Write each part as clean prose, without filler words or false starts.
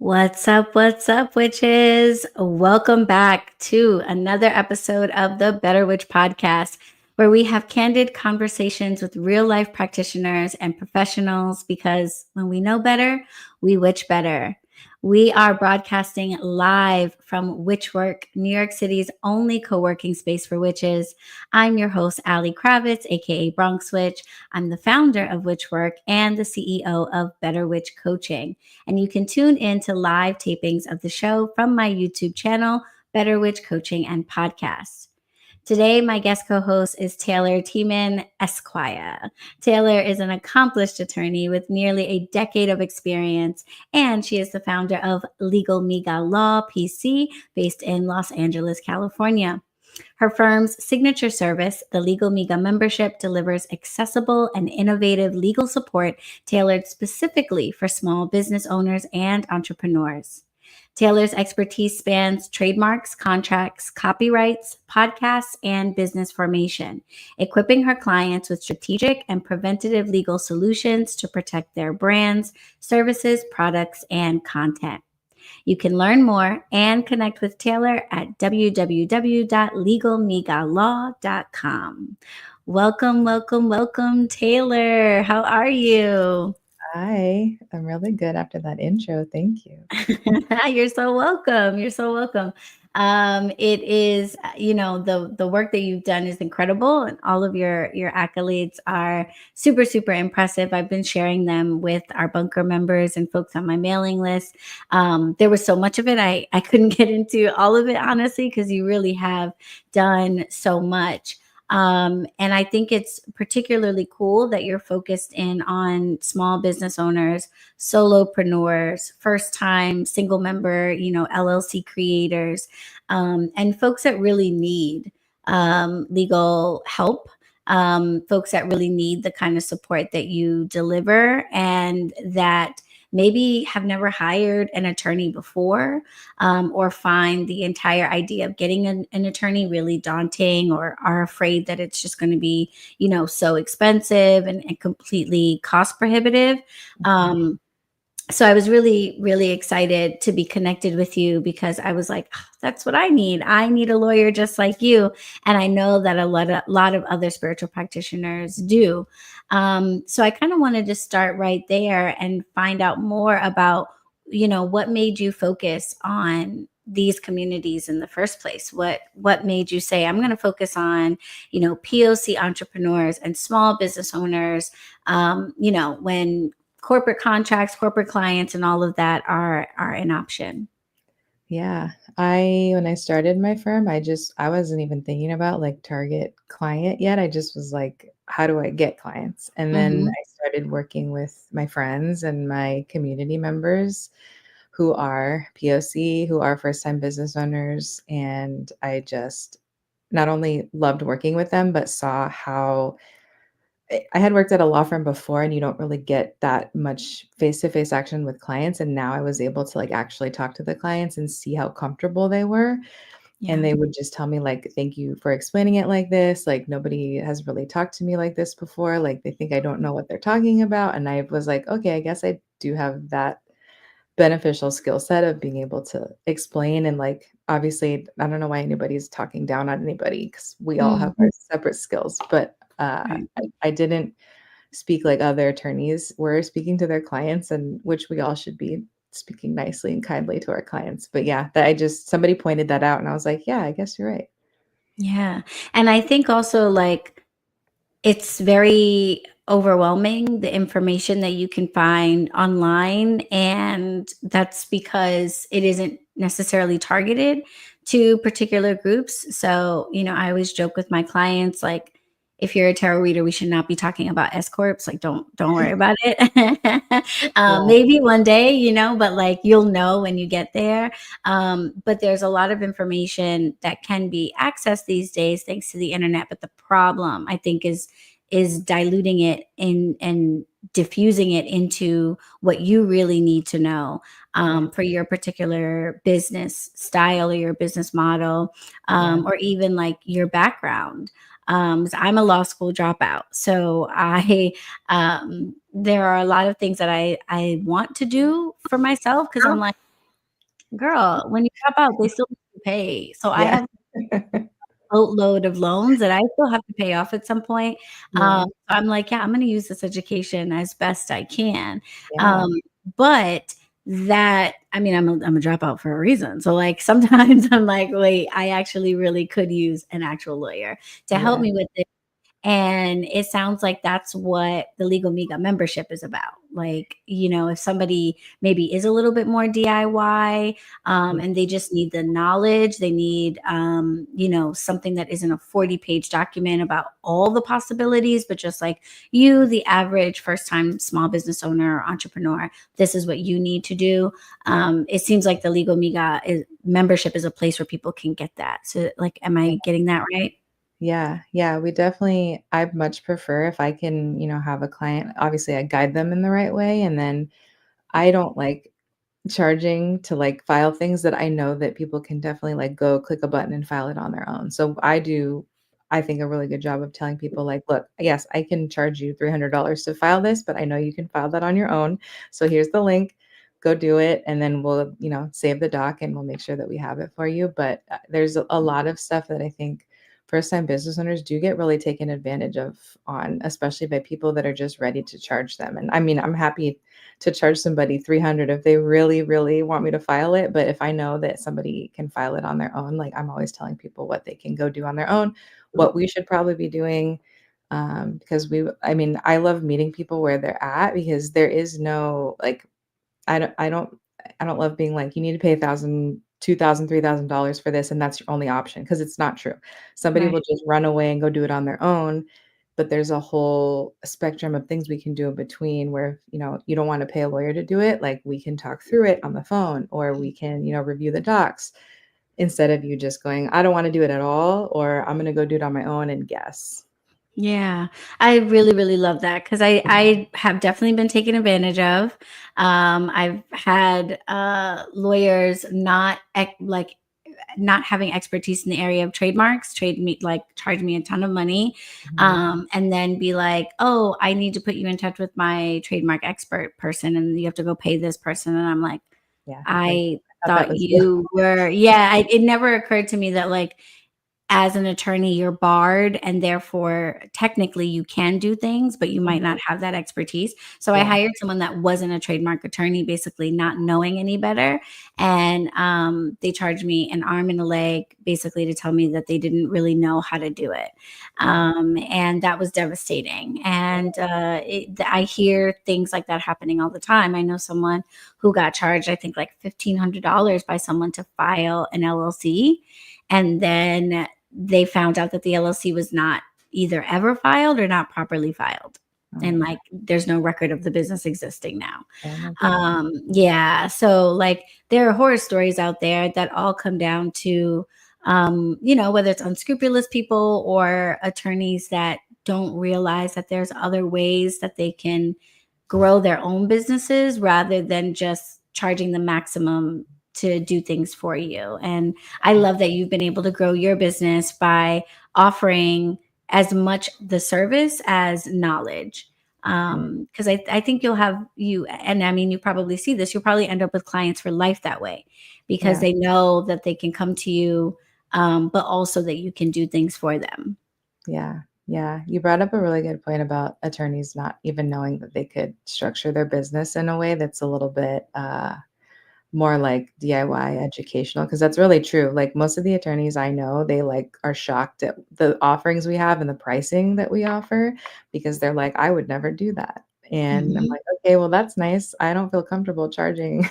What's up, witches? Welcome back to another episode of the BetterWitch podcast, where we have candid conversations with real life practitioners and professionals because when we know better, we witch better. We are broadcasting live from Witchwork, New York City's only co-working space for witches. I'm your host, Allie Kravitz, aka Bronx Witch. I'm the founder of Witchwork and the CEO of Better Witch Coaching. And you can tune in to live tapings of the show from my YouTube channel, Better Witch Coaching and Podcast. Today, my guest co-host is Taylor Tieman Esquire. Taylor is an accomplished attorney with nearly a decade of experience, and she is the founder of Legal Miga Law PC, based in Los Angeles, California. Her firm's signature service, the Legal Miga membership, delivers accessible and innovative legal support tailored specifically for small business owners and entrepreneurs. Taylor's expertise spans trademarks, contracts, copyrights, podcasts, and business formation, equipping her clients with strategic and preventative legal solutions to protect their brands, services, products, and content. You can learn more and connect with Taylor at www.legalmigalaw.com. Welcome, Taylor. How are you? Hi, I'm really good after that intro. Thank you. You're so welcome. You're so welcome. It is, the work that you've done is incredible, and all of your accolades are super impressive. I've been sharing them with our bunker members and folks on my mailing list. There was so much of it, I couldn't get into all of it honestly, because you really have done so much. And I think it's particularly cool that you're focused in on small business owners, solopreneurs, first time single member, LLC creators, and folks that really need legal help. Folks that really need the kind of support that you deliver and that maybe have never hired an attorney before, or find the entire idea of getting an attorney really daunting, or are afraid that it's just going to be, so expensive and completely cost prohibitive. So I was really excited to be connected with you because I was like, "Ah, that's what I need. I need a lawyer just like you." And I know that a lot of other spiritual practitioners do. So I kind of wanted to start right there and find out more about, what made you focus on these communities in the first place. What made you say, I'm going to focus on, POC entrepreneurs and small business owners, when corporate contracts, corporate clients, and all of that are an option. Yeah, when I started my firm, I wasn't even thinking about like target client yet. I just was like, how do I get clients? And then Hmm. I started working with my friends and my community members who are POC, who are first-time business owners, and I just not only loved working with them, but saw how I had worked at a law firm before, and you don't really get that much face-to-face action with clients, and now I was able to, like, actually talk to the clients and see how comfortable they were, and Yeah. they would just tell me, like, "Thank you for explaining it like this, like, nobody has really talked to me like this before, like, they think I don't know what they're talking about," and I was like, "Okay, I guess I do have that beneficial skill set of being able to explain," and, like, obviously, I don't know why anybody's talking down on anybody because we all Mm, have our separate skills, but, right. I didn't speak like other attorneys were speaking to their clients, and which we all should be speaking nicely and kindly to our clients. But yeah, that I just somebody pointed that out and I was like, "Yeah, I guess you're right." Yeah. And I think also, like, it's very overwhelming, the information that you can find online. And that's because it isn't necessarily targeted to particular groups. So, I always joke with my clients, like, if you're a tarot reader, we should not be talking about S corps. Like, don't worry about it. Yeah. Maybe one day, but like you'll know when you get there. But there's a lot of information that can be accessed these days thanks to the internet. But the problem, I think, is diluting it in and diffusing it into what you really need to know, Yeah. for your particular business style or your business model, Yeah. or even like your background. So I'm a law school dropout, so I there are a lot of things that I want to do for myself because I'm like, Girl, when you drop out, they still need to pay. So I Yeah. have boatload of loans that I still have to pay off at some point. Yeah. I'm like, yeah, I'm going to use this education as best I can. Yeah. Um, but that, I mean, I'm a dropout for a reason. So like sometimes I'm like, wait, I actually really could use an actual lawyer to help Yeah. me with this. And it sounds like that's what the Legal Miga membership is about. Like, if somebody maybe is a little bit more DIY, Yeah. and they just need the knowledge, they need, something that isn't a 40-page document about all the possibilities, but just like you, the average first time small business owner or entrepreneur, this is what you need to do. It seems like the Legal Miga membership is a place where people can get that. So, like, am I getting that right? Yeah, yeah, we definitely I much prefer if I can, have a client obviously, I guide them in the right way, and then I don't like charging to, like, file things that I know that people can definitely, like, go click a button and file it on their own. So I think, a really good job of telling people, like, "Look, yes, I can charge you $300 to file this, but I know you can file that on your own. So here's the link. Go do it, and then we'll, save the doc, and we'll make sure that we have it for you." But, there's a lot of stuff that I think first-time business owners do get really taken advantage of on, especially by people that are just ready to charge them. And I mean, I'm happy to charge somebody 300 if they really, really want me to file it. But if I know that somebody can file it on their own, like I'm always telling people what they can go do on their own, what we should probably be doing. Because I mean, I love meeting people where they're at because there is no like I don't love being like, "You need to pay 1,000, 2,000, $3,000 for this, and that's your only option," because it's not true. Somebody Right. will just run away and go do it on their own, but there's a whole spectrum of things we can do in between where, you don't wanna pay a lawyer to do it, like, we can talk through it on the phone, or we can, review the docs instead of you just going, "I don't wanna do it at all," or, "I'm gonna go do it on my own and guess." Yeah, I really, really love that because I have definitely been taken advantage of. I've had lawyers not having expertise in the area of trademarks, charge me a ton of money, Mhm. and then be like, "Oh, I need to put you in touch with my trademark expert person, and you have to go pay this person." And I'm like, Yeah, like, I I thought that thought was you. you were, yeah. It never occurred to me that like as an attorney, you're barred and therefore technically you can do things, but you might not Mhm. have that expertise. So I Yeah, hired someone that wasn't a trademark attorney, basically not knowing any better. And they charged me an arm and a leg basically to tell me that they didn't really know how to do it. yeah, And that was devastating. And I hear things like that happening all the time. I know someone who got charged, I think like $1,500 by someone to file an LLC. And then they found out that the LLC was not either ever filed or not properly filed. And oh, like there's no record of the business existing now. oh my goodness. Yeah. So like there are horror stories out there that all come down to whether it's unscrupulous people or attorneys that don't realize that there's other ways that they can grow their own businesses rather than just charging the maximum to do things for you. And I love that you've been able to grow your business by offering as much the service as knowledge. Yeah, Because I think and I mean, you probably see this, you'll probably end up with clients for life that way because yeah. they know that they can come to you, but also that you can do things for them. Yeah, yeah. You brought up a really good point about attorneys not even knowing that they could structure their business in a way that's a little bit more like DIY educational, because that's really true. Like most of the attorneys I know, they like are shocked at the offerings we have and the pricing that we offer because they're like, I would never do that. And I'm Mhm. like, okay, well, that's nice. I don't feel comfortable charging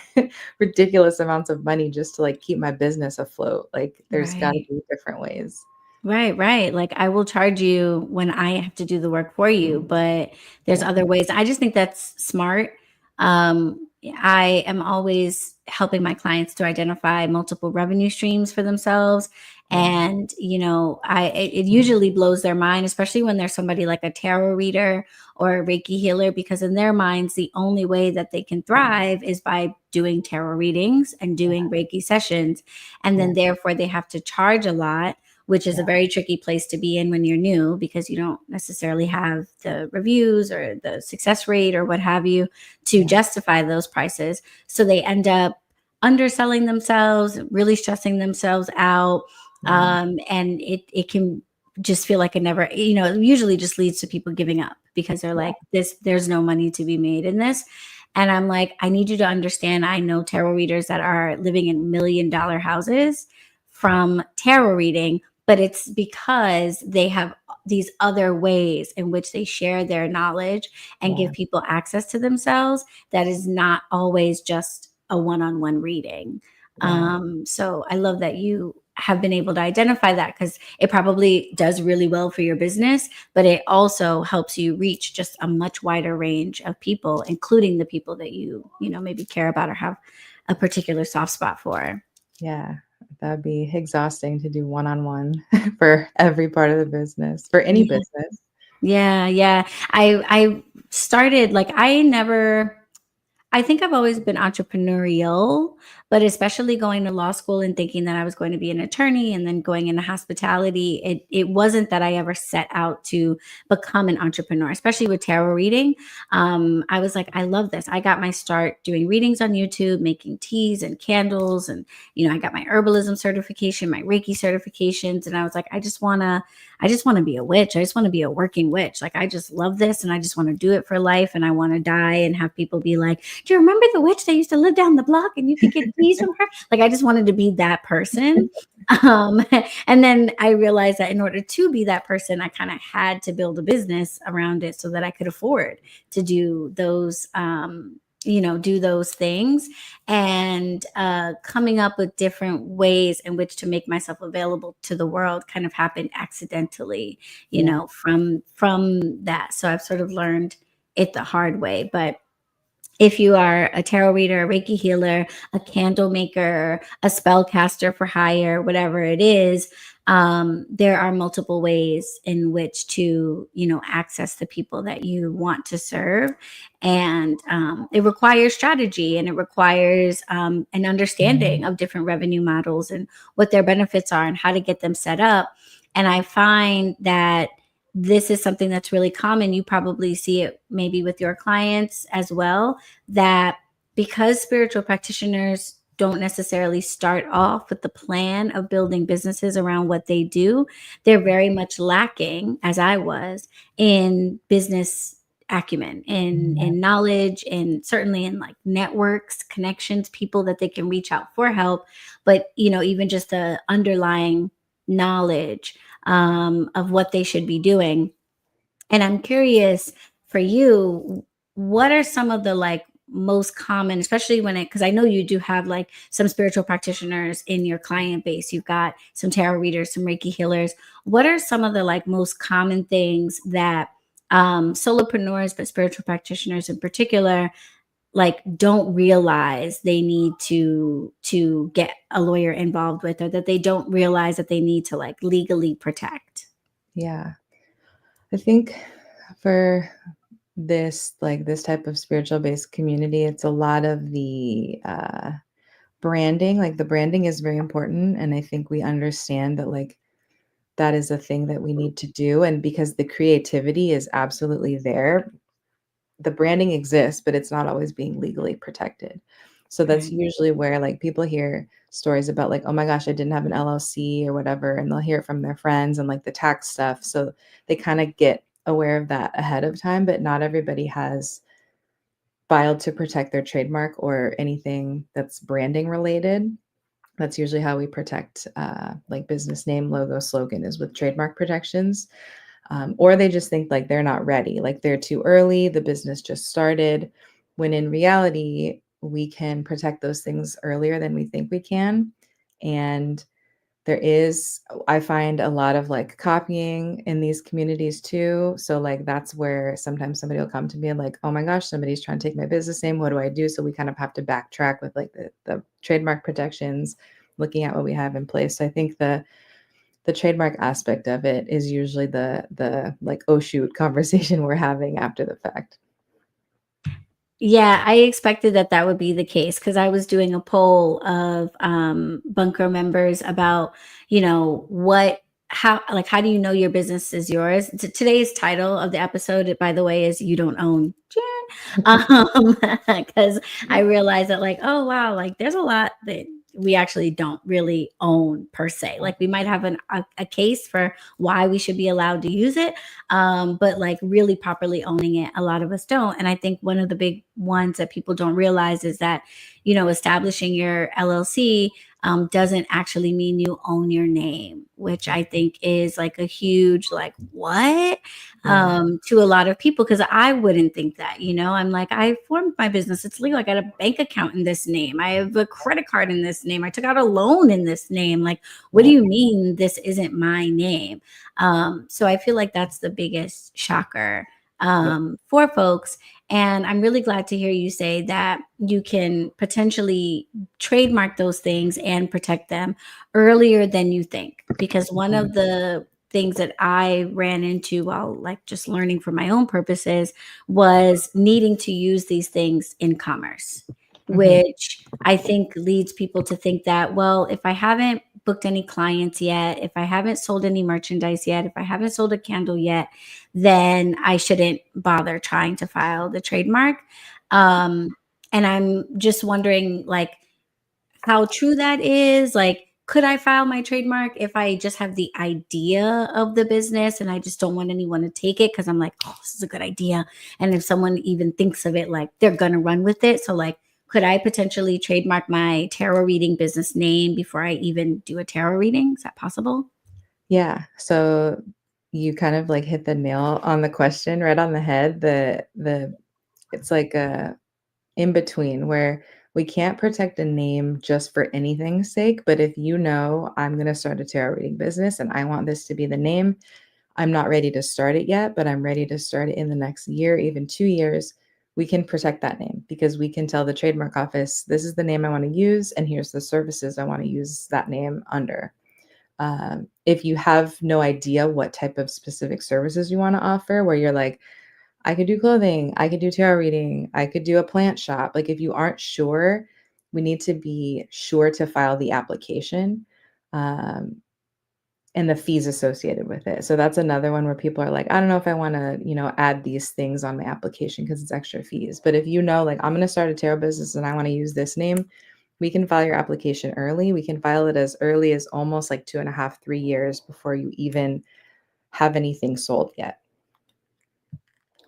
ridiculous amounts of money just to like keep my business afloat. Like there's got to Right. be different ways. Right, right. Like I will charge you when I have to do the work for you, but there's Yeah. other ways. I just think that's smart. I am always helping my clients to identify multiple revenue streams for themselves. Yeah. And, it usually blows their mind, especially when there's somebody like a tarot reader or a Reiki healer, because in their minds, the only way that they can thrive is by doing tarot readings and Yeah. doing Reiki sessions. And Yeah. then therefore they have to charge a lot, which is Yeah. a very tricky place to be in when you're new because you don't necessarily have the reviews or the success rate or what have you to Yeah. justify those prices. So they end up underselling themselves, really stressing themselves out. Yeah. And it can just feel like it never, it usually just leads to people giving up because they're Yeah. like, there's no money to be made in this. And I'm like, I need you to understand, I know tarot readers that are living in $1 million houses from tarot reading, but it's because they have these other ways in which they share their knowledge and Yeah. give people access to themselves that is not always just a one-on-one reading. Yeah. So I love that you have been able to identify that, because it probably does really well for your business, but it also helps you reach just a much wider range of people, including the people that maybe care about or have a particular soft spot for. Yeah. That'd be exhausting to do one-on-one for every part of the business, for any Yeah. business. Yeah, yeah. I started like I never I think I've always been entrepreneurial, but especially going to law school and thinking that I was going to be an attorney and then going into hospitality, it wasn't that I ever set out to become an entrepreneur, especially with tarot reading. I was like, I love this. I got my start doing readings on YouTube, making teas and candles, and I got my herbalism certification, my Reiki certifications, and I was like, I just want to be a witch. I just want to be a working witch. Like, I just love this and I just want to do it for life. And I want to die and have people be like, do you remember the witch that used to live down the block and you could get keys from her? Like, I just wanted to be that person. Um, and then I realized that in order to be that person, I kind of had to build a business around it so that I could afford to do those things, and coming up with different ways in which to make myself available to the world kind of happened accidentally, Yeah. from that. So I've sort of learned it the hard way. But if you are a tarot reader, a Reiki healer, a candle maker, a spellcaster for hire, whatever it is, there are multiple ways in which to, access the people that you want to serve. And it requires strategy, and it requires an understanding of different revenue models and what their benefits are and how to get them set up. And I find that this is something that's really common. You probably see it maybe with your clients as well, that because spiritual practitioners don't necessarily start off with the plan of building businesses around what they do, they're very much lacking, as I was, in business acumen, Yeah. in knowledge, and certainly in like networks, connections, people that they can reach out for help. But even just the underlying knowledge of what they should be doing. And I'm curious for you, what are some of the like most common, especially because I know you do have like some spiritual practitioners in your client base. You've got some tarot readers, some Reiki healers. What are some of the like most common things that solopreneurs, but spiritual practitioners in particular, like don't realize they need to get a lawyer involved with, or that they don't realize that they need to like legally protect? Yeah. I think for this type of spiritual based community, it's a lot of the branding. Like the branding is very important. And I think we understand that like that is a thing that we need to do. And because the creativity is absolutely there, the branding exists, but it's not always being legally protected. So that's Right. usually where like people hear stories about like, oh my gosh, I didn't have an LLC or whatever, and they'll hear it from their friends and like the tax stuff. So they kind of get aware of that ahead of time, but not everybody has filed to protect their trademark or anything that's branding related. That's usually how we protect like business name, logo, slogan is with trademark protections. Or they just think like they're not ready, like they're too early, the business just started, when in reality, we can protect those things earlier than we think we can. And I find a lot of like copying in these communities too. So like that's where sometimes somebody will come to me and like, oh my gosh, somebody's trying to take my business name. What do I do? So we kind of have to backtrack with like the trademark protections, looking at what we have in place. So I think the trademark aspect of it is usually the like, oh shoot conversation we're having after the fact. Yeah, I expected that that would be the case, because I was doing a poll of bunker members about, what how do you know your business is yours? Today's title of the episode, by the way, is "You Don't Own Jen," because I realized that, like, oh wow, like there's a lot that we actually don't really own per se. Like we might have a case for why we should be allowed to use it, but like really properly owning it, a lot of us don't. And I think one of the big ones that people don't realize is that, establishing your LLC doesn't actually mean you own your name, which I think is like a huge, like, what? Yeah. To a lot of people, because I wouldn't think that, I'm like, I formed my business. It's legal. I got a bank account in this name. I have a credit card in this name. I took out a loan in this name. Like, what do Yep. you mean this isn't my name? So I feel like that's the biggest shocker Yep. for folks. And I'm really glad to hear you say that you can potentially trademark those things and protect them earlier than you think. Because one Mhm. of the things that I ran into while like just learning for my own purposes was needing to use these things in commerce, Mhm. which I think leads people to think that, well, if I haven't booked any clients yet, if I haven't sold any merchandise yet, if I haven't sold a candle yet, then I shouldn't bother trying to file the trademark. Um, and I'm just wondering, like, how true that is. Like, could I file my trademark if I just have the idea of the business and I just don't want anyone to take it because I'm like, oh, this is a good idea. And if someone even thinks of it, like they're gonna run with it. So like, could I potentially trademark my tarot reading business name before I even do a tarot reading? Is that possible? Yeah. So you kind of like hit the nail on the question right on the head. The it's like a in between where we can't protect a name just for anything's sake. But if you know I'm gonna start a tarot reading business and I want this to be the name, I'm not ready to start it yet, but I'm ready to start it in the next year, even 2 years. We can protect that name because we can tell the trademark office, this is the name I want to use, and here's the services I want to use that name under. If you have no idea what type of specific services you want to offer, where you're like, I could do clothing, I could do tarot reading, I could do a plant shop. Like, if you aren't sure, we need to be sure to file the application. Um, and the fees associated with it. So that's another one where people are like, I don't know if I want to, add these things on my application because it's extra fees. But if you know, like, I'm going to start a tarot business and I want to use this name, we can file your application early. We can file it as early as almost like 2.5, 3 years before you even have anything sold yet.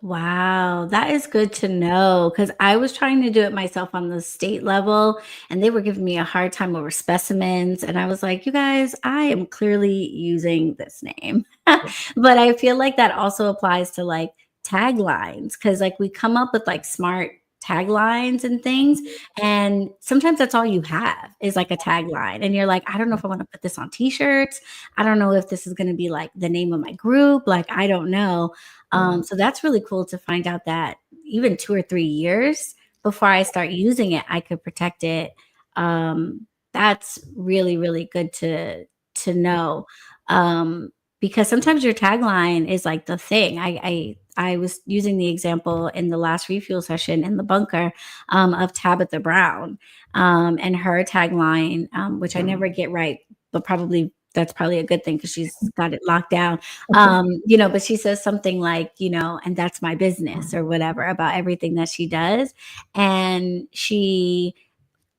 Wow, that is good to know because I was trying to do it myself on the state level and they were giving me a hard time over specimens. And I was like, you guys, I am clearly using this name. But I feel like that also applies to like taglines because like we come up with like smart taglines and things. And sometimes that's all you have is like a tagline. And you're like, I don't know if I want to put this on t shirts. I don't know if this is going to be like the name of my group. Like, I don't know. Yeah. So that's really cool to find out that even 2 or 3 years before I start using it, I could protect it. That's really, really good to know. Um, because sometimes your tagline is like the thing. I was using the example in the last refuel session in the bunker of Tabitha Brown and her tagline, which I never get right, but probably that's probably a good thing because she's got it locked down. But she says something like, and that's my business or whatever about everything that she does. And she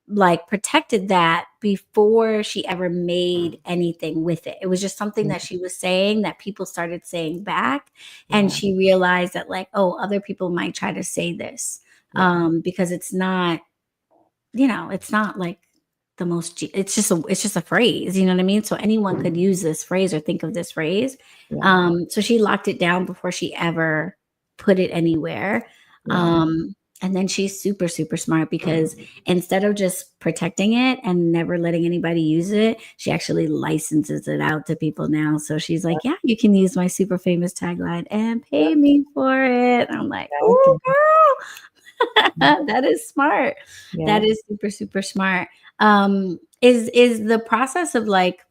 like protected that before she ever made anything with it. It was just something Yeah. that she was saying that people started saying back. And Yeah. she realized that, like, oh, other people might try to say this Yeah. because it's not like the most it's just a phrase, you know what I mean? So anyone could use this phrase or think of this phrase. Yeah. So she locked it down before she ever put it anywhere. Yeah. And then she's super, super smart because instead of just protecting it and never letting anybody use it, she actually licenses it out to people now. So she's like, yeah, you can use my super famous tagline and pay Yep. me for it. I'm like, oh, Exactly. that is smart. Yeah. That is super, super smart. Is the process of like,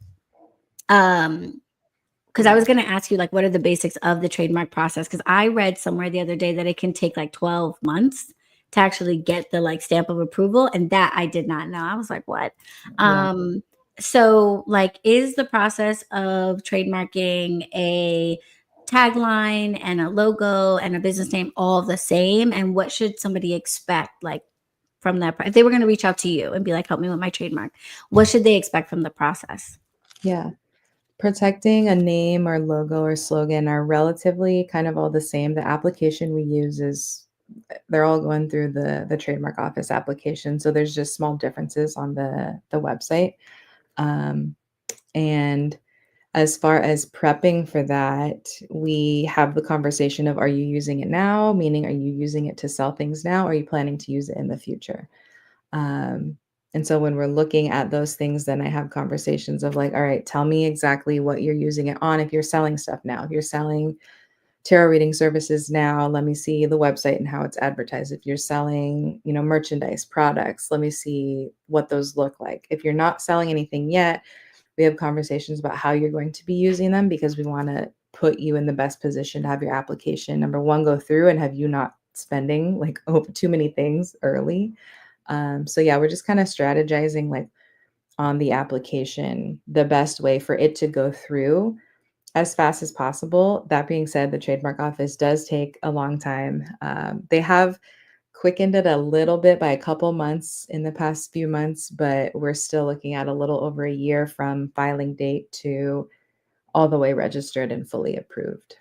because I was going to ask you like, what are the basics of the trademark process? Because I read somewhere the other day that it can take like 12 months to actually get the like stamp of approval, and that I did not know. I was like, what? Yeah. Um, So, like, is the process of trademarking a tagline and a logo and a business name all the same? And what should somebody expect, like, from that? If they were going to reach out to you and be like, help me with my trademark, what should they expect from the process? Yeah. Protecting a name or logo or slogan are relatively kind of all the same. The application we use is they're all going through the trademark office application. So there's just small differences on the website. Um, and as far as prepping for that, we have the conversation of, are you using it now? Meaning, are you using it to sell things now? Or are you planning to use it in the future? Um, and so when we're looking at those things, then I have conversations of like, all right, tell me exactly what you're using it on. If you're selling stuff now, if you're selling tarot reading services now, let me see the website and how it's advertised. If you're selling, merchandise products, let me see what those look like. If you're not selling anything yet, we have conversations about how you're going to be using them because we want to put you in the best position to have your application, number one, go through and have you not spending like too many things early. So yeah, we're just kind of strategizing like on the application, the best way for it to go through as fast as possible. That being said, the trademark office does take a long time. They have quickened it a little bit by a couple months in the past few months, but we're still looking at a little over a year from filing date to all the way registered and fully approved.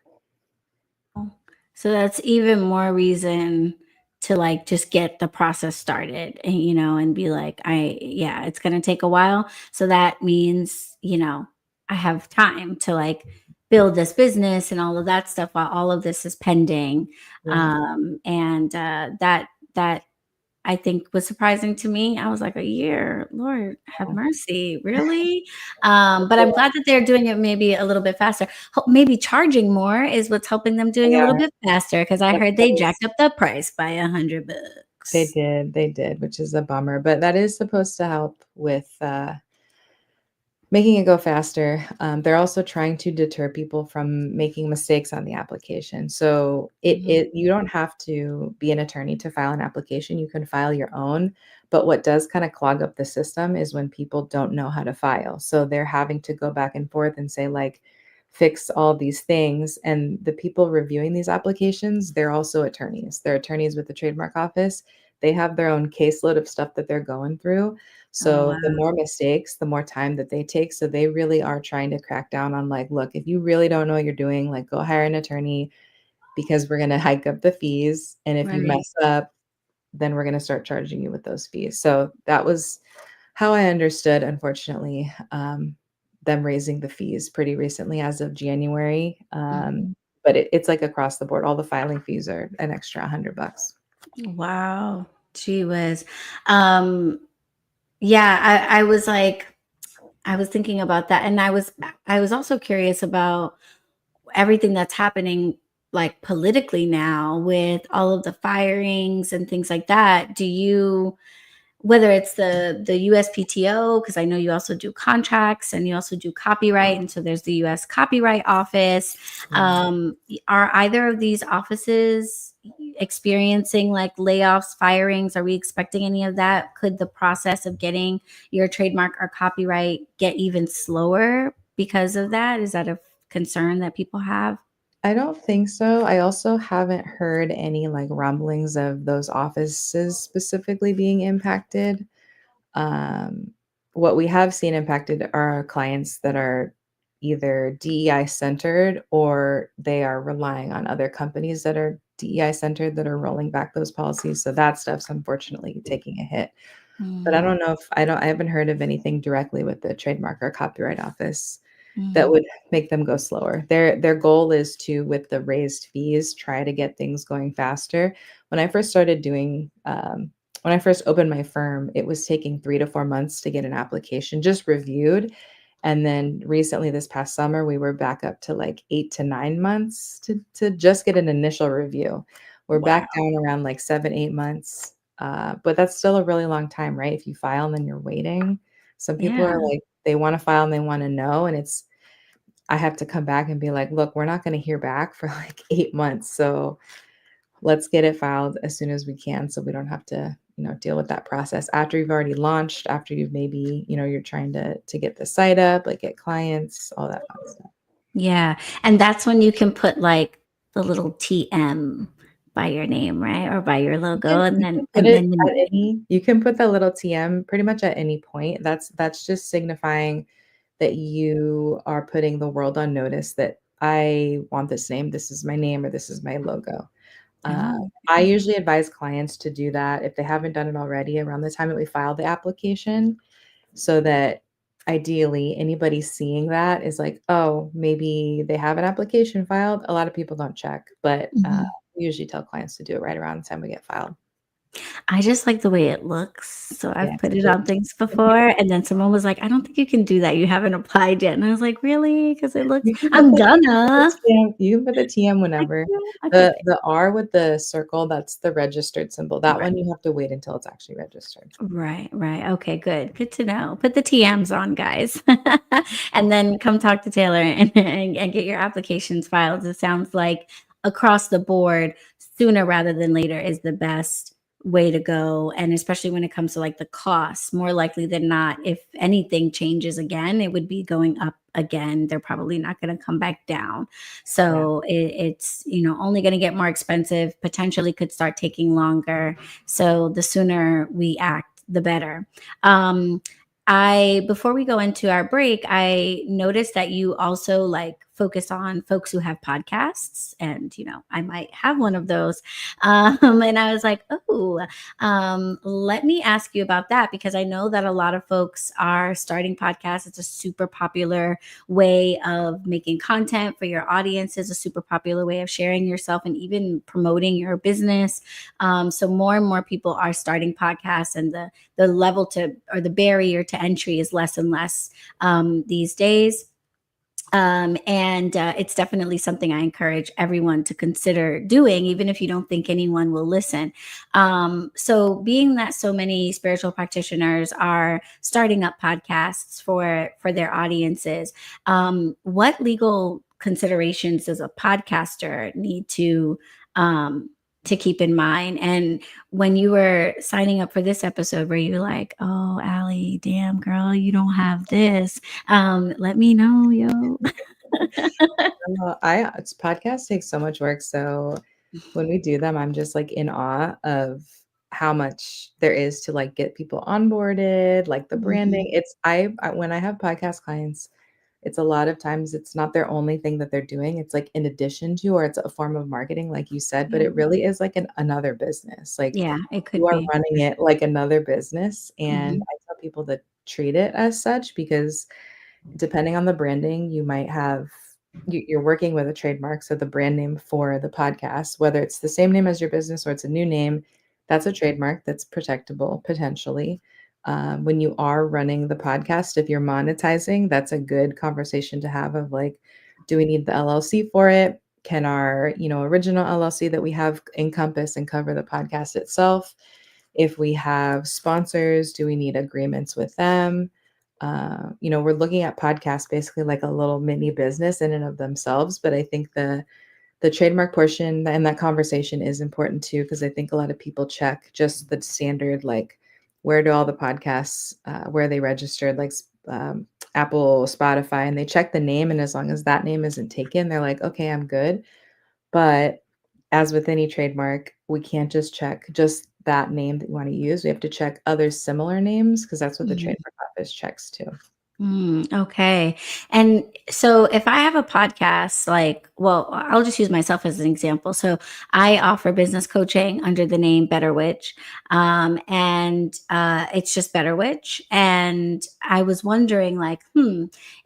So that's even more reason to like just get the process started and and be like, yeah, it's going to take a while. So that means, I have time to like build this business and all of that stuff while all of this is pending. Yeah. And that I think was surprising to me. I was like, a year, Lord have mercy, really? But I'm glad that they're doing it maybe a little bit faster. Maybe charging more is what's helping them doing a Yeah, little bit faster because I that heard that they is jacked up the price by $100. they did, which is a bummer, but that is supposed to help with, making it go faster. They're also trying to deter people from making mistakes on the application. So Mhm. you don't have to be an attorney to file an application. You can file your own. But what does kind of clog up the system is when people don't know how to file. So they're having to go back and forth and say, like, fix all these things. And the people reviewing these applications, they're also attorneys. They're attorneys with the trademark office. They have their own caseload of stuff that they're going through. Oh, So the wow. more mistakes, the more time that they take. So they really are trying to crack down on like, look, if you really don't know what you're doing, like go hire an attorney because we're going to hike up the fees. And if you Right. mess up, then we're going to start charging you with those fees. So that was how I understood, unfortunately, them raising the fees pretty recently as of January. Mhm. But it's like across the board. All the filing fees are an extra $100. Wow. Gee whiz. Um, yeah, I was like, I was thinking about that. And I was also curious about everything that's happening like politically now with all of the firings and things like that. Do you, whether it's the USPTO, because I know you also do contracts and you also do copyright, and so there's the US Copyright Office. Are either of these offices experiencing like layoffs, firings? Are we expecting any of that? Could the process of getting your trademark or copyright get even slower because of that? Is that a concern that people have? I don't think so. I also haven't heard any like rumblings of those offices specifically being impacted. Um, what we have seen impacted are clients that are either DEI centered or they are relying on other companies that are DEI centered that are rolling back those policies. So that stuff's unfortunately taking a hit. But I Mm, don't know if I haven't heard of anything directly with the trademark or copyright office that mm, would make them go slower. Their goal is to, with the raised fees, try to get things going faster. When I first started doing, when I first opened my firm, it was taking 3 to 4 months to get an application just reviewed. And then recently, this past summer, we were back up to like 8 to 9 months to just get an initial review. We're wow. back down around like 7, 8 months. But that's still a really long time, right? If you file and then you're waiting. Some people Yeah. are like, they want to file and they want to know. And I have to come back and be like, look, we're not going to hear back for like 8 months. So let's get it filed as soon as we can so we don't have to, deal with that process after you've already launched, after you've maybe, you're trying to get the site up, like get clients, all that fun stuff. Yeah. And that's when you can put like the little TM by your name, right? Or by your You logo. can And you then can put and it then at any you can put that little TM pretty much at any point. That's just signifying that you are putting the world on notice that I want this name. This is my name or this is my logo. Uh, oh, I okay. usually advise clients to do that if they haven't done it already around the time that we file the application, so that ideally anybody seeing that is like, oh, maybe they have an application filed. A lot of people don't check, but Mhm. we usually tell clients to do it right around the time we get filed. I just like the way it looks. So Yeah, I've it's put it really on things before. And then someone was like, I don't think you can do that. You haven't applied yet. And I was like, really? Because it looks, You can put I'm the gonna. TM you can put the TM I whenever. can. Okay, The R with the circle, that's the registered symbol. That right. one you have to wait until it's actually registered. Right, right. Okay, good. Good to know. Put the TMs on, guys. And then come talk to Taylor and get your applications filed. It sounds like across the board, sooner rather than later is the best way to go. And especially when it comes to like the costs, more likely than not, if anything changes again, it would be going up again. They're probably not going to come back down. Yeah. So it's, only going to get more expensive, potentially could start taking longer. So the sooner we act, the better. Um, I before we go into our break, I noticed that you also like focus on folks who have podcasts, and I might have one of those. And I was like, oh, let me ask you about that because I know that a lot of folks are starting podcasts. It's a super popular way of making content for your audience. Is a super popular way of sharing yourself and even promoting your business. So more and more people are starting podcasts, and the level to or the barrier to entry is less and less these days. And it's definitely something I encourage everyone to consider doing, even if you don't think anyone will listen. So, being that so many spiritual practitioners are starting up podcasts for their audiences, what legal considerations does a podcaster need um, to keep in mind? And when you were signing up for this episode, were you like, "Oh, Allie, damn girl, you don't have this"? Let me know, yo. It's podcasts take so much work, so when we do them, I'm just, like, in awe of how much there is to, like, get people onboarded, like, the Mhm. branding. I when I have podcast clients, it's a lot of times it's not their only thing that they're doing, it's, like, in addition to, or it's a form of marketing, like you said, but Yeah. it really is like another business, like, Yeah, it you could are be. running it like another business, and Mhm. I tell people to treat it as such because depending on the branding, you might have you're working with a trademark, so the brand name for the podcast, whether it's the same name as your business or it's a new name, that's a trademark that's protectable potentially. When you are running the podcast, if you're monetizing, that's a good conversation to have of like, do we need the LLC for it? Can our, original LLC that we have encompass and cover the podcast itself? If we have sponsors, do we need agreements with them? We're looking at podcasts basically like a little mini business in and of themselves, but I think the trademark portion and that conversation is important too because I think a lot of people check just the standard like where do all the podcasts where are they registered like Apple, Spotify, and they check the name, and as long as that name isn't taken, they're like, okay, I'm good. But as with any trademark, we can't just check just that name that you want to use. We have to check other similar names because that's what the Mhm. trademark office checks too. Okay. And so if I have a podcast, I'll just use myself as an example. So I offer business coaching under the name BetterWitch. And it's just BetterWitch. And I was wondering,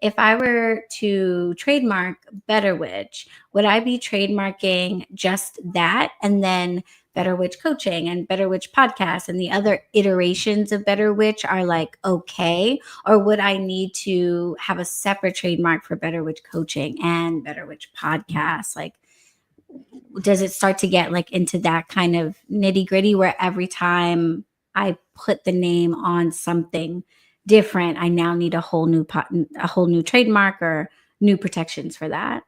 if I were to trademark BetterWitch, would I be trademarking just that? And then Better Witch Coaching and Better Witch Podcast and the other iterations of Better Witch are like okay? Or would I need to have a separate trademark for Better Witch Coaching and Better Witch Podcast? Like, does it start to get like into that kind of nitty gritty where every time I put the name on something different, I now need a whole new trademark or new protections for that?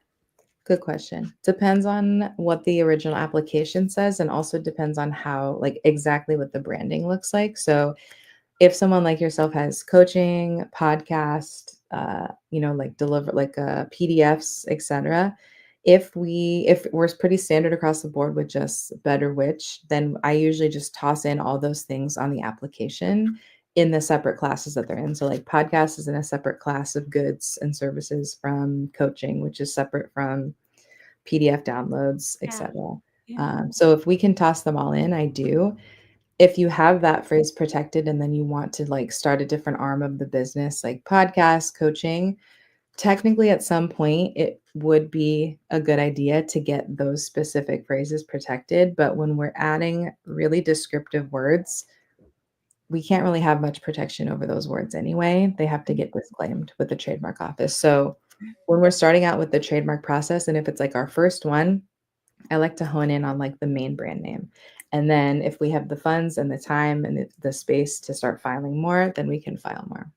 Good question. Depends on what the original application says and also depends on how, like, exactly what the branding looks like. So if someone like yourself has coaching, podcast, like deliver like PDFs, etc. If we're pretty standard across the board with just BetterWitch, then I usually just toss in all those things on the application in the separate classes that they're in. So like podcast is in a separate class of goods and services from coaching, which is separate from PDF downloads, Yeah. etc. Yeah. So if we can toss them all in, I do. If you have that phrase protected and then you want to like start a different arm of the business, like podcast, coaching, technically at some point it would be a good idea to get those specific phrases protected. But when we're adding really descriptive words, we can't really have much protection over those words anyway. They have to get disclaimed with the trademark office. So when we're starting out with the trademark process, and if it's like our first one, I like to hone in on like the main brand name. And then if we have the funds and the time and the space to start filing more, then we can file more.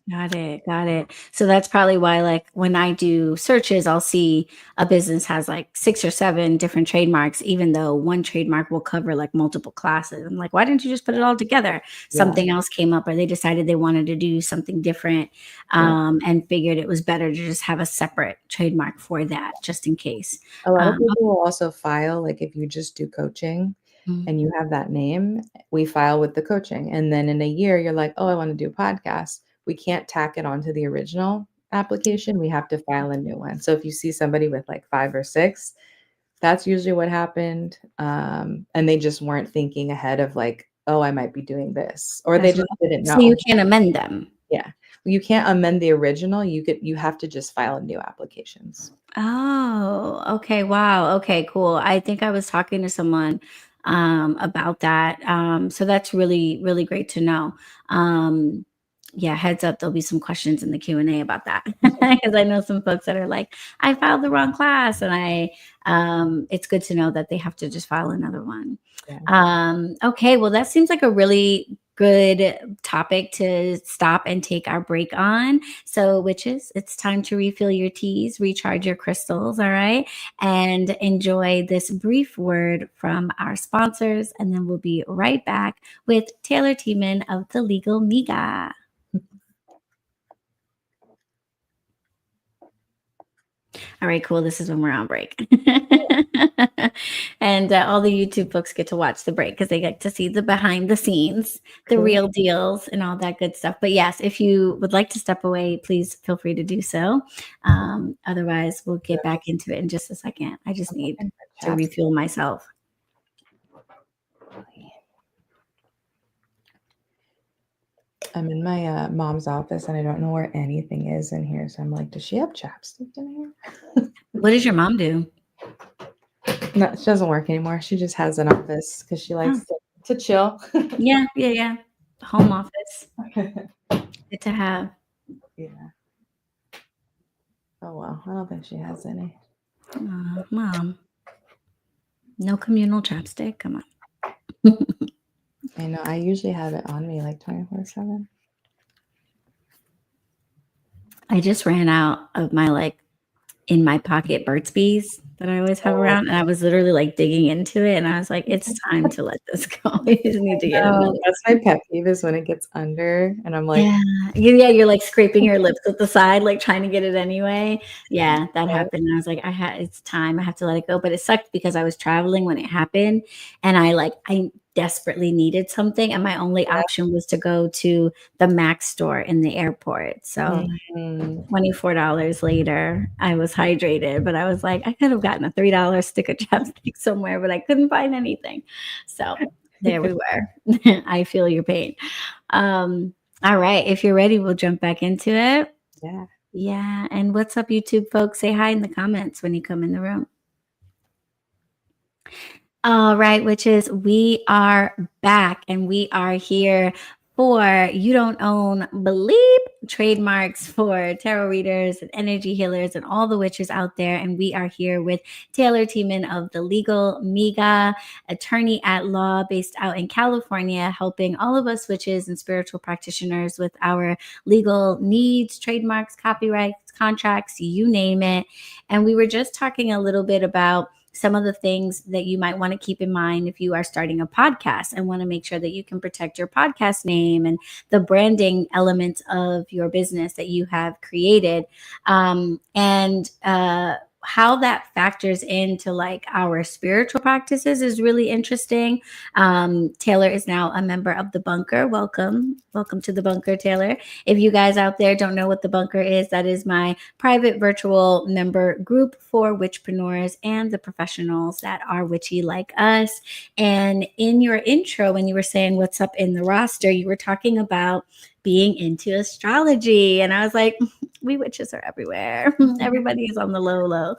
Got it. Got it. So that's probably why, like, when I do searches, I'll see a business has like 6 or 7 different trademarks, even though one trademark will cover like multiple classes. I'm like, why didn't you just put it all together? Yeah. Something else came up, or they decided they wanted to do something different, Yeah. and figured it was better to just have a separate trademark for that, just in case. A lot of Um, people will also file, like if you just do coaching mm, and you have that name, we file with the coaching. And then in a year, you're like, oh, I want to do a podcast. We can't tack it onto the original application. We have to file a new one. So if you see somebody with like 5 or 6, that's usually what happened. And they just weren't thinking ahead of like, oh, I might be doing this, or they that's what, just didn't so you know. can't amend them. Yeah. You can't amend the original. You have to just file new applications. Oh, okay. Wow. Okay, cool. I think I was talking to someone about that. So that's really, really great to know. Um, yeah, heads up, there'll be some questions in the Q&A about that. Because I know some folks that are like, I filed the wrong class, and it's good to know that they have to just file another one. Yeah. Okay, well, that seems like a really good topic to stop and take our break on. So, witches, it's time to refill your teas, recharge your crystals, all right? And enjoy this brief word from our sponsors. And then we'll be right back with Taylor Tieman of the Legal Miga. All right, cool. This is when we're on break. And all the YouTube folks get to watch the break because they get to see the behind the scenes, the Cool. real deals, and all that good stuff. But yes, if you would like to step away, please feel free to do so. Otherwise, we'll get back into it in just a second. I just I'm need looking for to chapstick. refuel myself. I'm in my mom's office and I don't know where anything is in here. So I'm like, does she have chapstick in here? What does your mom do? No, she doesn't work anymore. She just has an office because she Oh, likes to chill. yeah, yeah, yeah. Home office. Good to have. Yeah. Oh well, I don't think she has any. Mom, no communal chapstick. Come on. I know. I usually have it on me like 24/7. I just ran out of my like in my pocket Burt's Bees that I always have Oh, around, and I was literally like digging into it, and I was like, it's time to let this go. We just need to get another. no, that's my pet peeve is when it gets under and I'm like, Yeah. Yeah, you're like scraping your lips at the side, like trying to get it anyway. Yeah, that "Oh, happened. And I was like, it's time. I have to let it go. But it sucked because I was traveling when it happened, and I desperately needed something, and my only option was to go to the Mac store in the airport. So mhm." $24 later, I was hydrated, but I was like, I could have gotten a $3 stick of chapstick somewhere, but I couldn't find anything. So there we were. I feel your pain. All right. If you're ready, we'll jump back into it. Yeah. Yeah. And what's up, YouTube folks? Say hi in the comments when you come in the room. All right, witches, we are back and we are here 4, you don't own bleep trademarks for tarot readers and energy healers and all the witches out there. And we are here with Taylor Tieman of the Legal Miga, attorney at law based out in California, helping all of us witches and spiritual practitioners with our legal needs, trademarks, copyrights, contracts, you name it. And we were just talking a little bit about some of the things that you might want to keep in mind if you are starting a podcast and want to make sure that you can protect your podcast name and the branding elements of your business that you have created. And how that factors into like our spiritual practices is really interesting. Taylor is now a member of the Bunker. Welcome to the Bunker, Taylor. If you guys out there don't know what the Bunker is, that is my private virtual member group for witchpreneurs and the professionals that are witchy like us. And in your intro, when you were saying what's up in the roster, you were talking about being into astrology. And I was like, we witches are everywhere. Everybody is on the low.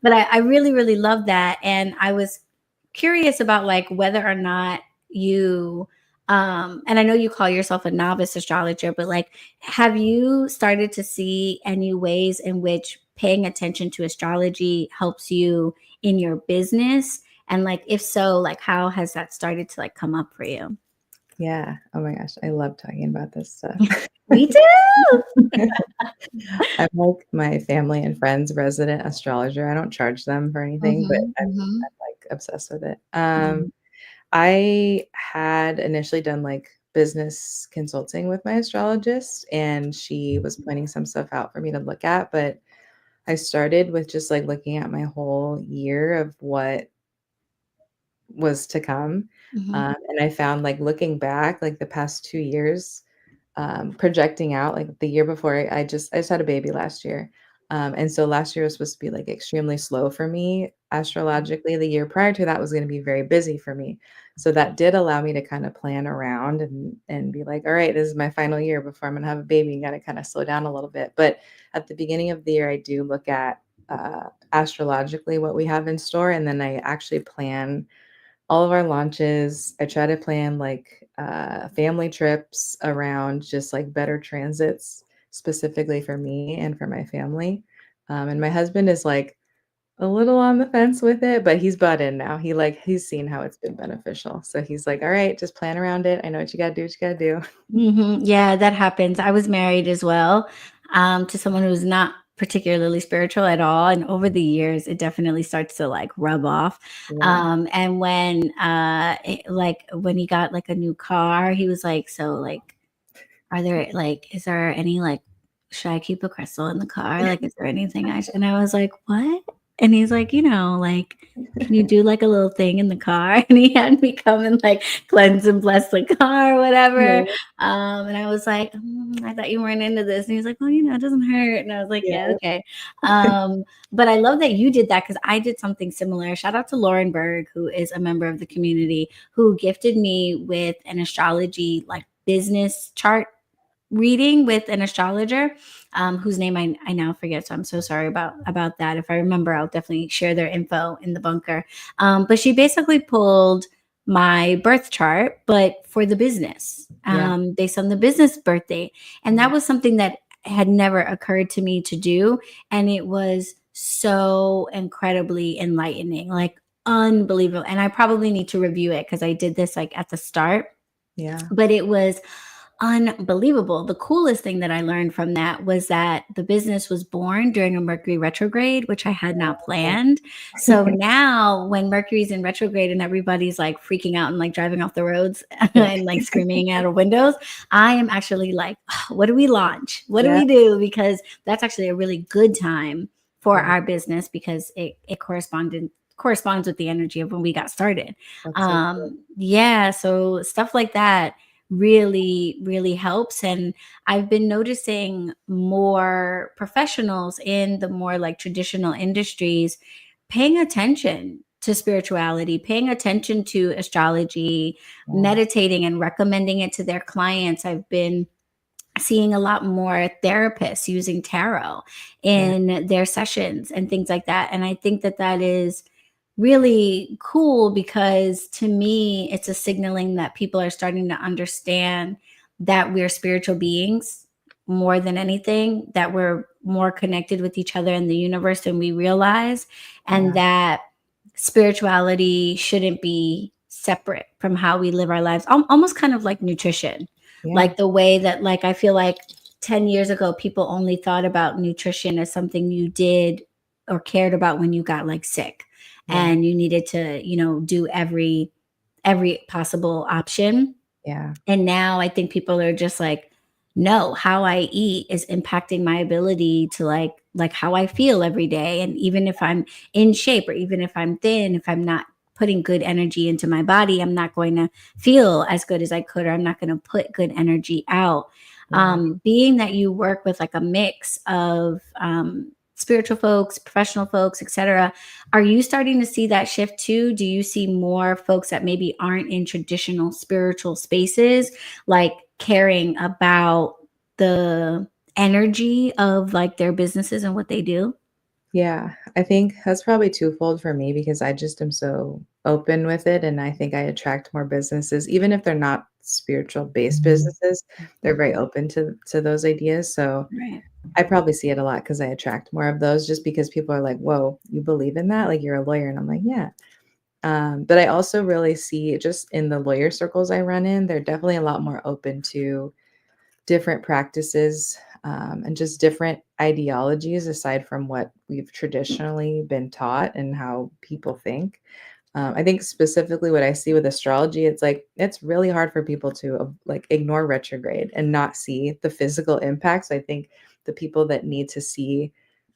But I really, really love that. And I was curious about like whether or not you and I know you call yourself a novice astrologer, but like have you started to see any ways in which paying attention to astrology helps you in your business? And like if so, like how has that started to like come up for you? Yeah. Oh my gosh. I love talking about this stuff. Me too. I'm like my family and friends' resident astrologer. I don't charge them for anything, but I'm like obsessed with it. I had initially done like business consulting with my astrologist, and she was pointing some stuff out for me to look at. But I started with just like looking at my whole year of what was to come. And I found like looking back, like the past 2 years, projecting out, like the year before, I just had a baby last year. And so last year was supposed to be like extremely slow for me astrologically. The year prior to that was going to be very busy for me. So that did allow me to kind of plan around and be like, all right, this is my final year before I'm going to have a baby. You got to kind of slow down a little bit. But at the beginning of the year, I do look at astrologically what we have in store. And then I actually plan all of our launches. I try to plan like family trips around just like better transits specifically for me and for my family. And my husband is like a little on the fence with it, but he's bought in now. He's seen how it's been beneficial. So he's like, all right, just plan around it. I know what you got to do, what you got to do. Yeah, that happens. I was married as well, to someone who's not particularly spiritual at all. And over the years, it definitely starts to like rub off. Yeah. And like when he got like a new car, he was like, so like, is there any like, should I keep a crystal in the car? Like, is there anything and I was like, what? And he's like, like, can you do like a little thing in the car? And he had me come and like cleanse and bless the car or whatever. Yeah. And I was like, I thought you weren't into this. And he was like, well, it doesn't hurt. And I was like, yeah, Yeah. okay. But I love that you did that because I did something similar. Shout out to Lauren Berg, who is a member of the community, who gifted me with an astrology like business chart reading with an astrologer, whose name I now forget. So I'm so sorry about that. If I remember, I'll definitely share their info in the bunker. But she basically pulled my birth chart, but for the business, based on the business birthday. And that was something that had never occurred to me to do. And it was so incredibly enlightening, like unbelievable. And I probably need to review it because I did this like at the start. Yeah. But it was unbelievable. The coolest thing that I learned from that was that the business was born during a Mercury retrograde, which I had not planned. So now when Mercury's in retrograde and everybody's like freaking out and like driving off the roads and like screaming out of windows, I am actually like, what do we launch? What do we do? Because that's actually a really good time for our business because it corresponds with the energy of when we got started. So stuff like that really, really helps. And I've been noticing more professionals in the more like traditional industries paying attention to spirituality, paying attention to astrology, meditating and recommending it to their clients. I've been seeing a lot more therapists using tarot in their sessions and things like that. And I think that that is really cool because to me, it's a signaling that people are starting to understand that we're spiritual beings more than anything, that we're more connected with each other in the universe than we realize, and Yeah. that spirituality shouldn't be separate from how we live our lives. Almost kind of like nutrition, Yeah. like the way that, like, I feel like 10 years ago, people only thought about nutrition as something you did or cared about when you got like sick Yeah. and you needed to, do every possible option. Yeah. And now I think people are just like, no, how I eat is impacting my ability to like how I feel every day. And even if I'm in shape or even if I'm thin, if I'm not putting good energy into my body, I'm not going to feel as good as I could, or I'm not going to put good energy out. Yeah. Being that you work with like a mix of spiritual folks, professional folks, etc., are you starting to see that shift too? Do you see more folks that maybe aren't in traditional spiritual spaces, like caring about the energy of like their businesses and what they do? Yeah, I think that's probably twofold for me because I just am so open with it, and I think I attract more businesses, even if they're not spiritual based businesses, they're very open to those ideas. So Right. I probably see it a lot because I attract more of those just because people are like, "Whoa, you believe in that? Like you're a lawyer." And I'm like, "Yeah." But I also really see just in the lawyer circles I run in, they're definitely a lot more open to different practices, and just different ideologies aside from what we've traditionally been taught and how people think. I think specifically what I see with astrology, it's like it's really hard for people to like ignore retrograde and not see the physical impacts. I think the people that need to see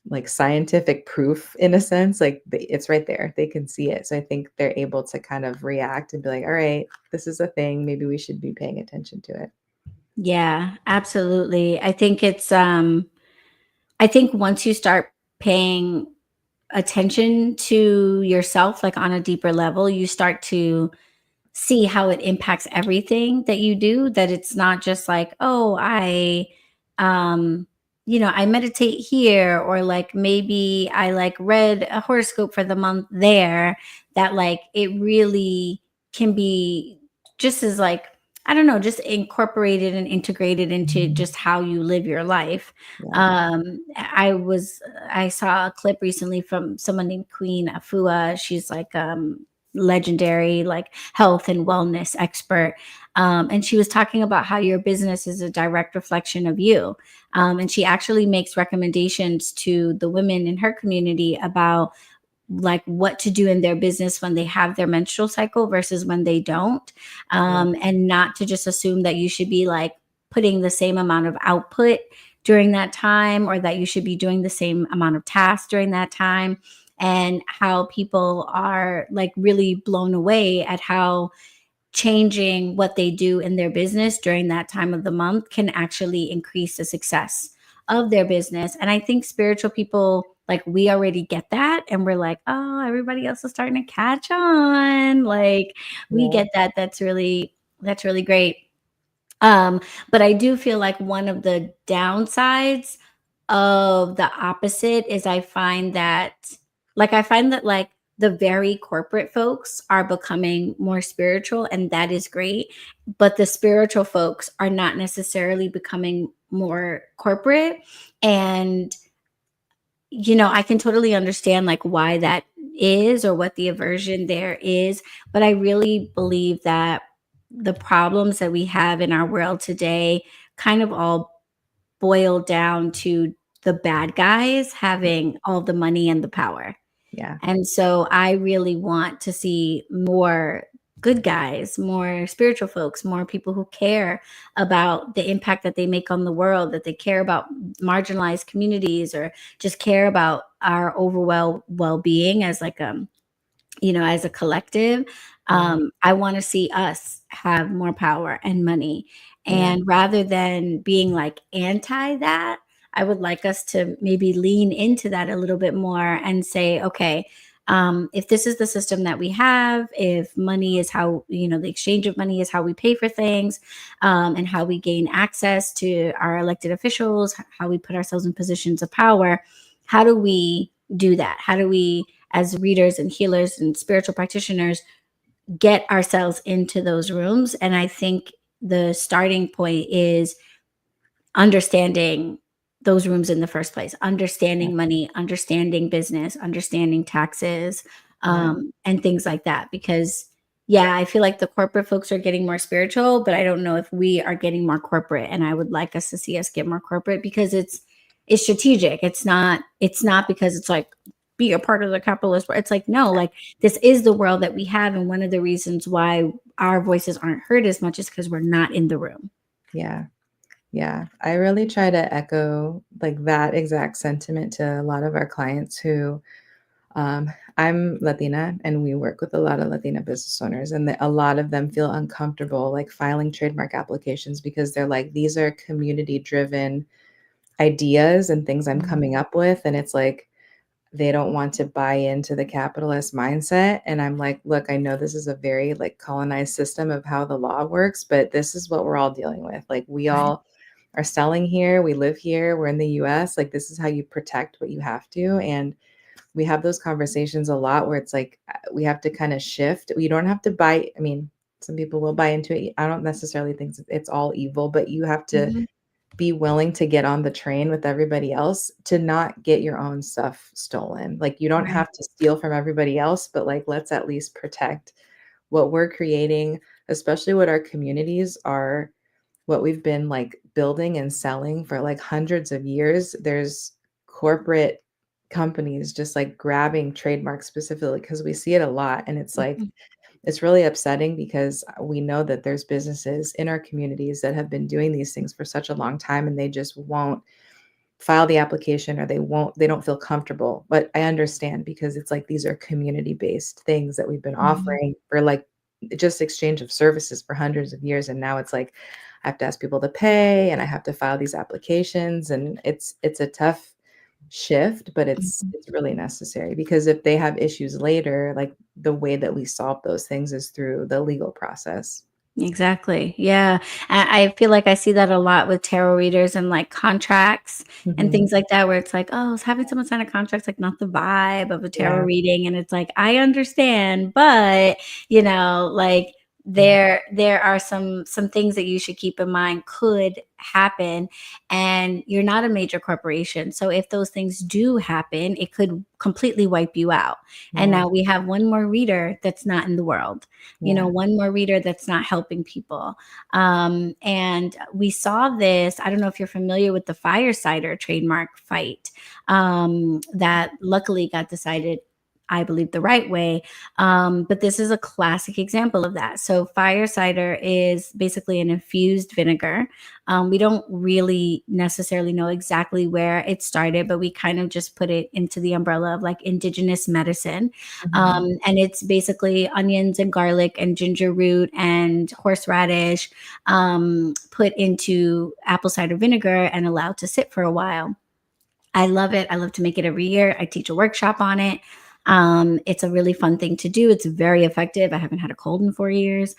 like scientific proof in a sense, like it's right there. They can see it. So I think they're able to kind of react and be like, all right, this is a thing. Maybe we should be paying attention to it. Yeah, absolutely. I think once you start paying attention to yourself like on a deeper level, you start to see how it impacts everything that you do, that it's not just like, oh, um I meditate here, or like maybe I like read a horoscope for the month there, that like it really can be just as like, I don't know, just incorporated and integrated into just how you live your life. Yeah. I saw a clip recently from someone named Queen Afua. She's like legendary like health and wellness expert. And she was talking about how your business is a direct reflection of you. And she actually makes recommendations to the women in her community about like what to do in their business when they have their menstrual cycle versus when they don't. Yeah. And not to just assume that you should be like putting the same amount of output during that time, or that you should be doing the same amount of tasks during that time. And how people are like really blown away at how changing what they do in their business during that time of the month can actually increase the success of their business. And I think spiritual people, like, we already get that, and we're like, oh, everybody else is starting to catch on. Like, we Yeah. get that. That's really great. um, but I do feel like one of the downsides of the opposite is I find that like the very corporate folks are becoming more spiritual, and that is great. But the spiritual folks are not necessarily becoming more corporate. And I can totally understand like why that is, or what the aversion there is. But I really believe that the problems that we have in our world today kind of all boil down to the bad guys having all the money and the power. Yeah. And so I really want to see more good guys, more spiritual folks, more people who care about the impact that they make on the world, that they care about marginalized communities, or just care about our overall well-being as like as a collective. Yeah. I want to see us have more power and money. Yeah. And rather than being like anti that, I would like us to maybe lean into that a little bit more and say, okay, if this is the system that we have, if money is how, the exchange of money is how we pay for things, and how we gain access to our elected officials, how we put ourselves in positions of power, how do we do that? How do we as readers and healers and spiritual practitioners, get ourselves into those rooms. And I think the starting point is understanding those rooms in the first place, Yeah. understanding money, understanding business, understanding taxes, Yeah. and things like that. Because, yeah, I feel like the corporate folks are getting more spiritual, but I don't know if we are getting more corporate. And I would like us to see us get more corporate because it's strategic. It's not because it's like be a part of the capitalist. It's like no, like this is the world that we have, and one of the reasons why our voices aren't heard as much is because we're not in the room. Yeah. Yeah. I really try to echo like that exact sentiment to a lot of our clients who I'm Latina and we work with a lot of Latina business owners, and a lot of them feel uncomfortable like filing trademark applications because they're like, these are community driven ideas and things I'm coming up with. And it's like, they don't want to buy into the capitalist mindset. And I'm like, look, I know this is a very like colonized system of how the law works, but this is what we're all dealing with. Like, we Right. all are selling here, we live here, we're in the US. Like, this is how you protect what you have to. And we have those conversations a lot where it's like we have to kind of shift. You don't have to buy, I mean, some people will buy into it. I don't necessarily think it's all evil, but you have to Mhm. be willing to get on the train with everybody else to not get your own stuff stolen. Like, you don't Right. have to steal from everybody else, but like, let's at least protect what we're creating, especially what our communities are, what we've been like building and selling for like hundreds of years. There's corporate companies just like grabbing trademarks specifically because we see it a lot. And it's like, Mhm. it's really upsetting because we know that there's businesses in our communities that have been doing these things for such a long time and they just won't file the application, or they don't feel comfortable. But I understand because it's like these are community based things that we've been Mhm. offering for like just exchange of services for hundreds of years, and now it's like I have to ask people to pay and I have to file these applications, and it's a tough shift, but Mhm. it's really necessary because if they have issues later, like the way that we solve those things is through the legal process. Exactly. Yeah. I feel like I see that a lot with tarot readers and like contracts and Mhm. things like that, where it's like, oh, having someone sign a contract's like not the vibe of a tarot Yeah, reading. And it's like, I understand, but like yeah, there are some things that you should keep in mind could happen. And you're not a major corporation. So if those things do happen, it could completely wipe you out. And yeah, now we have one more reader that's not in the world, yeah. one more reader that's not helping people. And we saw this. I don't know if you're familiar with the Firesider trademark fight that luckily got decided, I believe, the right way. But this is a classic example of that. So, fire cider is basically an infused vinegar. We don't really necessarily know exactly where it started, but we kind of just put it into the umbrella of like indigenous medicine. Mhm. And it's basically onions and garlic and ginger root and horseradish put into apple cider vinegar and allowed to sit for a while. I love it. I love to make it every year. I teach a workshop on it. It's a really fun thing to do. It's very effective. I haven't had a cold in 4 years.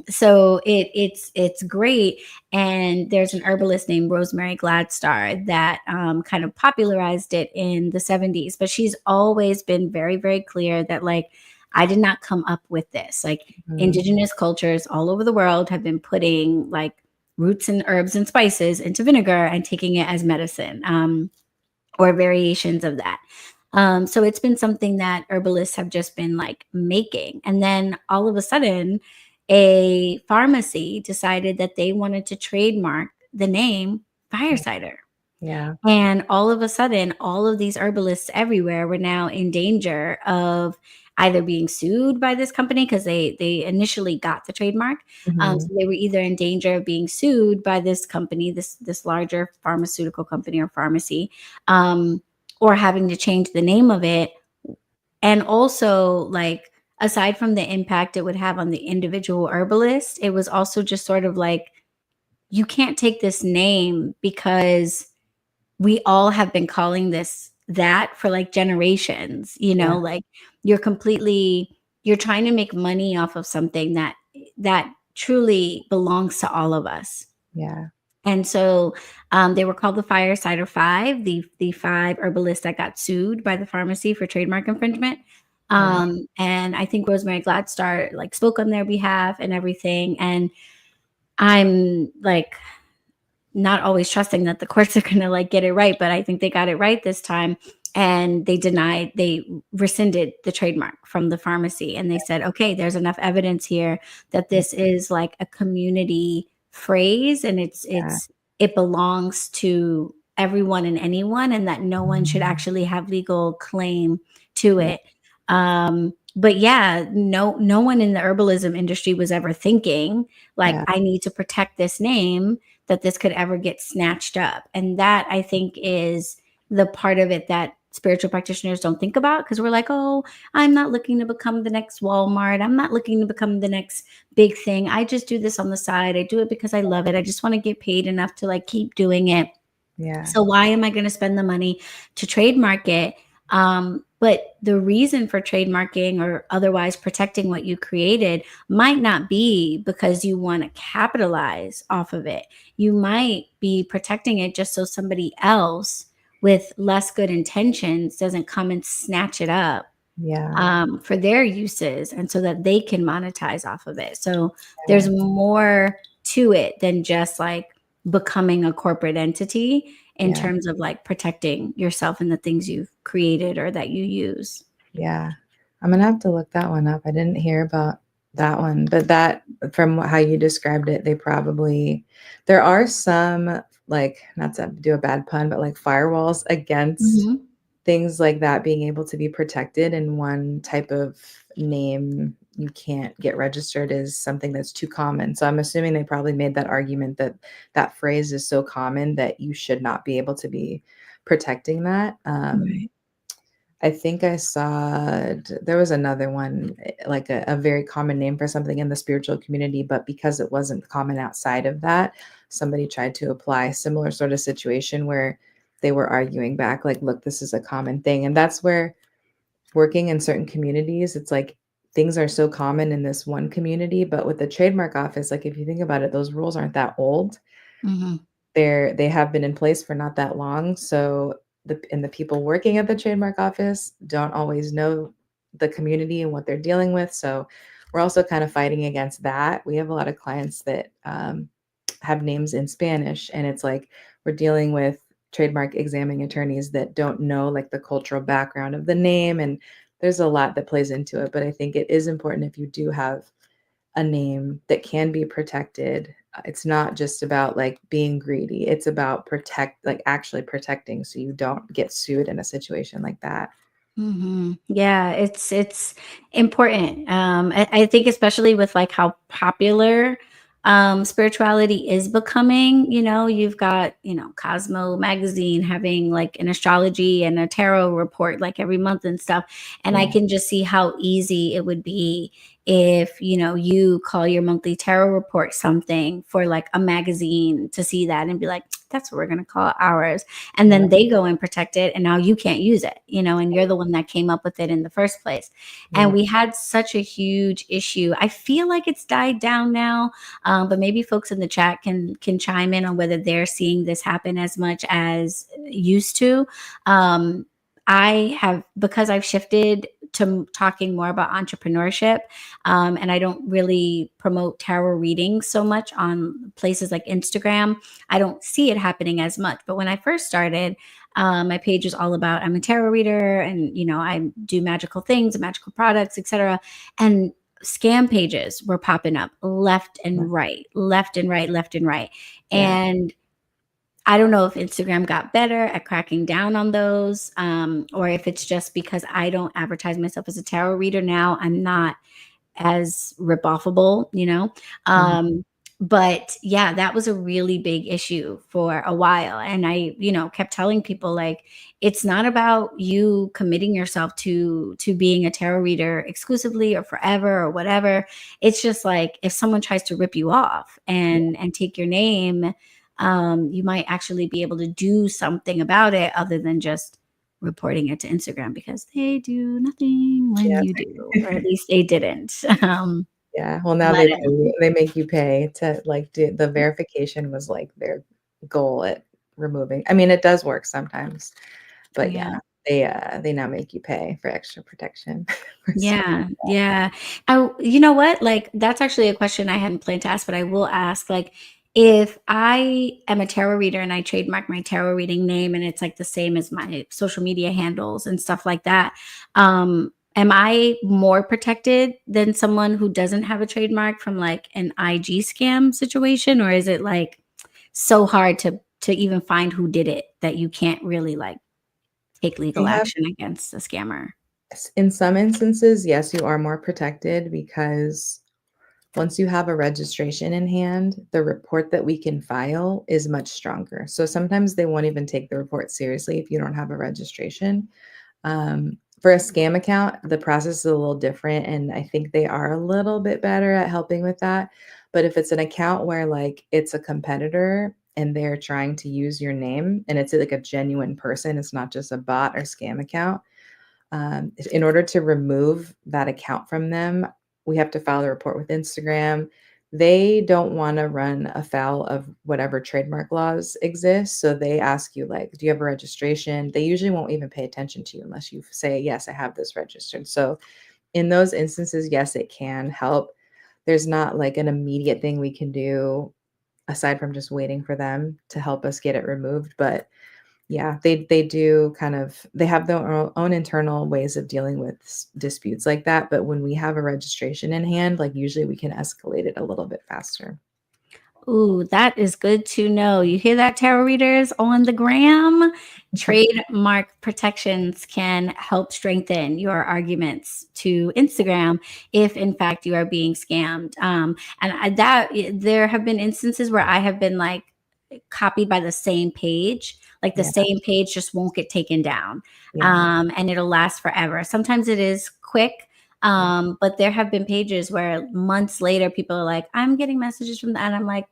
So it's great. And there's an herbalist named Rosemary Gladstar that kind of popularized it in the 70s. But she's always been very, very clear that like I did not come up with this. Like Mhm. indigenous cultures all over the world have been putting like roots and herbs and spices into vinegar and taking it as medicine, or variations of that. So it's been something that herbalists have just been like making. And then all of a sudden, a pharmacy decided that they wanted to trademark the name fire Yeah, cider. yeah. And all of a sudden, all of these herbalists everywhere were now in danger of either being sued by this company because they initially got the trademark. Mhm. So they were either in danger of being sued by this company, this larger pharmaceutical company or pharmacy, um, or having to change the name of it. And also, like, aside from the impact it would have on the individual herbalist, it was also just sort of like, you can't take this name because we all have been calling this that for like generations, Yeah, like you're trying to make money off of something that truly belongs to all of us. yeah. And so they were called the Firesider Five, the five herbalists that got sued by the pharmacy for trademark infringement. Wow. And I think Rosemary Gladstar like spoke on their behalf and everything. And I'm like not always trusting that the courts are going to like get it right, but I think they got it right this time. And they rescinded the trademark from the pharmacy. And they said, okay, there's enough evidence here that this is like a community phrase, and Yeah. it belongs to everyone and anyone, and that no one should actually have legal claim to Yeah. it. But yeah, no one in the herbalism industry was ever thinking like, Yeah. I need to protect this name, that this could ever get snatched up. And that I think is the part of it that spiritual practitioners don't think about, because we're like, oh, I'm not looking to become the next Walmart. I'm not looking to become the next big thing. I just do this on the side. I do it because I love it. I just want to get paid enough to like keep doing it. Yeah. So why am I going to spend the money to trademark it? But the reason for trademarking or otherwise protecting what you created might not be because you want to capitalize off of it. You might be protecting it just so somebody else with less good intentions doesn't come and snatch it up Yeah. for their uses, and so that they can monetize off of it. So there's Yeah. more to it than just like becoming a corporate entity in Yeah. terms of like protecting yourself and the things you've created or that you use. Yeah. I'm gonna have to look that one up. I didn't hear about that one, but that from how you described it, there are some, like, not to do a bad pun, but like firewalls against Mhm. things like that being able to be protected, and one type of name you can't get registered is something that's too common. So I'm assuming they probably made that argument that that phrase is so common that you should not be able to be protecting that. Right. I think I saw there was another one, like a very common name for something in the spiritual community, but because it wasn't common outside of that, somebody tried to apply similar sort of situation where they were arguing back, like, look, this is a common thing. And that's where working in certain communities, it's like things are so common in this one community, but with the trademark office, like if you think about it, those rules aren't that old. Mhm. They have been in place for not that long, so the people working at the trademark office don't always know the community and what they're dealing with, so we're also kind of fighting against that. We have a lot of clients that, have names in Spanish, and it's like we're dealing with trademark examining attorneys that don't know, like, the cultural background of the name, and there's a lot that plays into it, but I think it is important if you do have a name that can be protected. It's not just about like being greedy. It's about like actually protecting so you don't get sued in a situation like that. Yeah, it's important. I think especially with like how popular spirituality is becoming. You've got Cosmo magazine having like an astrology and a tarot report like every month and stuff, and I Yeah. can just see how easy it would be if you call your monthly tarot report something for like a magazine to see that and be like, that's what we're going to call ours, and Yeah. then they go and protect it, and now you can't use it, and you're the one that came up with it in the first place. Yeah. And we had such a huge issue. I feel like it's died down now, but maybe folks in the chat can chime in on whether they're seeing this happen as much as used to. I have, because I've shifted to talking more about entrepreneurship, and I don't really promote tarot readings so much on places like Instagram. I don't see it happening as much. But when I first started, my page was all about I'm a tarot reader, and I do magical things, magical products, etc. And scam pages were popping up left Yeah. and right, left and right, left and right. Yeah. And I don't know if Instagram got better at cracking down on those, or if it's just because I don't advertise myself as a tarot reader now. I'm not as rip-offable. Mhm. But yeah, that was a really big issue for a while. And I, kept telling people like, it's not about you committing yourself to being a tarot reader exclusively or forever or whatever. It's just like if someone tries to rip you off and take your name, you might actually be able to do something about it other than just reporting it to Instagram, because they do nothing when Yeah. you do, or at least they didn't. Yeah, well, now let they it. they make you pay to, like, do the verification was, like, their goal at removing I mean, it does work sometimes, but Yeah. yeah, they now make you pay for extra protection for stuff. Yeah, yeah. You know what? Like, that's actually a question I hadn't planned to ask, but I will ask. Like, if I am a tarot reader and I trademark my tarot reading name and it's like the same as my social media handles and stuff like that, am I more protected than someone who doesn't have a trademark from like an IG scam situation, or is it like so hard to even find who did it that you can't really like take legal They have action against a scammer? in some instances, yes, you are more protected because once you have a registration in hand, the report that we can file is much stronger. So sometimes they won't even take the report seriously if you don't have a registration. For a scam account, the process is a little different, and I think they are a little bit better at helping with that. But if it's an account where like it's a competitor and they're trying to use your name and it's like a genuine person, it's not just a bot or scam account, in order to remove that account from them, we have to file a report with Instagram. They don't want to run afoul of whatever trademark laws exist. So they ask you, like, do you have a registration? They usually won't even pay attention to you unless you say, yes, I have this registered. So in those instances, yes, it can help. There's not like an immediate thing we can do aside from just waiting for them to help us get it removed. But yeah, they do kind of they have their own internal ways of dealing with disputes like that, but when we have a registration in hand, like, usually we can escalate it a little bit faster. Ooh, that is good to know. You hear that, tarot readers on the gram? Trademark protections can help strengthen your arguments to Instagram if, in fact, you are being scammed. And there have been instances where I have been like copied by the same page. Like the Yeah, same page just won't get taken down, yeah, and it'll last forever. Sometimes it is quick, yeah, but there have been pages where months later, people are like, I'm getting messages from that. And I'm like,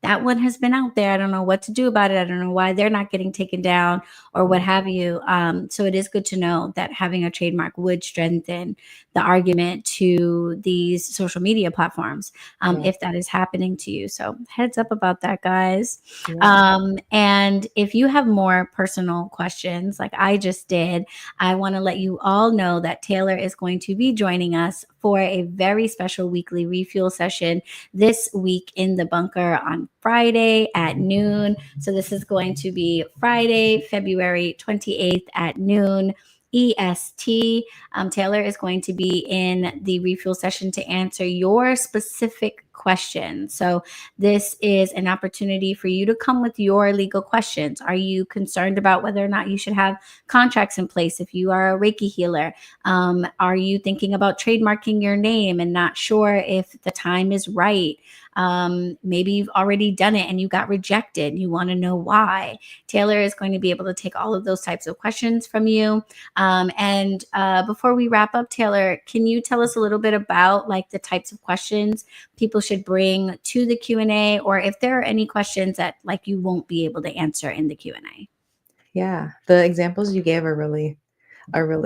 that one has been out there. I don't know what to do about it. I don't know why they're not getting taken down or what yeah, have you. So it is good to know that having a trademark would strengthen the argument to these social media platforms, yeah, if that is happening to you. So heads up about that, guys. yeah. And if you have more personal questions, like I just did, I want to let you all know that Taylor is going to be joining us for a very special weekly refuel session this week in the bunker on Friday at noon. So this is going to be Friday, February 28th at noon. EST. Taylor is going to be in the refuel session to answer your specific questions. So, this is an opportunity for you to come with your legal questions. Are you concerned about whether or not you should have contracts in place if you are a Reiki healer? Are you thinking about trademarking your name and not sure if the time is right? Maybe you've already done it and you got rejected. You want to know why. Taylor is going to be able to take all of those types of questions from you. And before we wrap up, Taylor, can you tell us a little bit about like the types of questions people should bring to the Q&A, or if there are any questions that like you won't be able to answer in the Q&A? Yeah, the examples you gave are really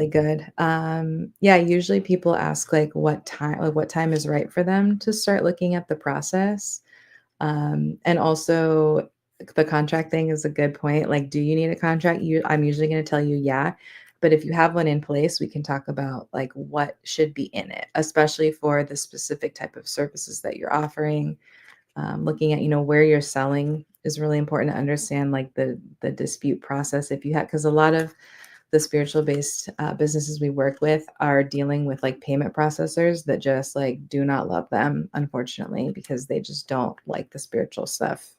good. Yeah, usually people ask, like, what time is right for them to start looking at the process? And also the contract thing is a good point. Like, do you need a contract? I'm usually going to tell you, yeah. But if you have one in place, we can talk about like what should be in it, especially for the specific type of services that you're offering. Looking at, where you're selling is really important to understand, like the dispute process. If you have, because a lot of the spiritual based businesses we work with are dealing with like payment processors that just like do not love them, unfortunately, because they just don't like the spiritual stuff.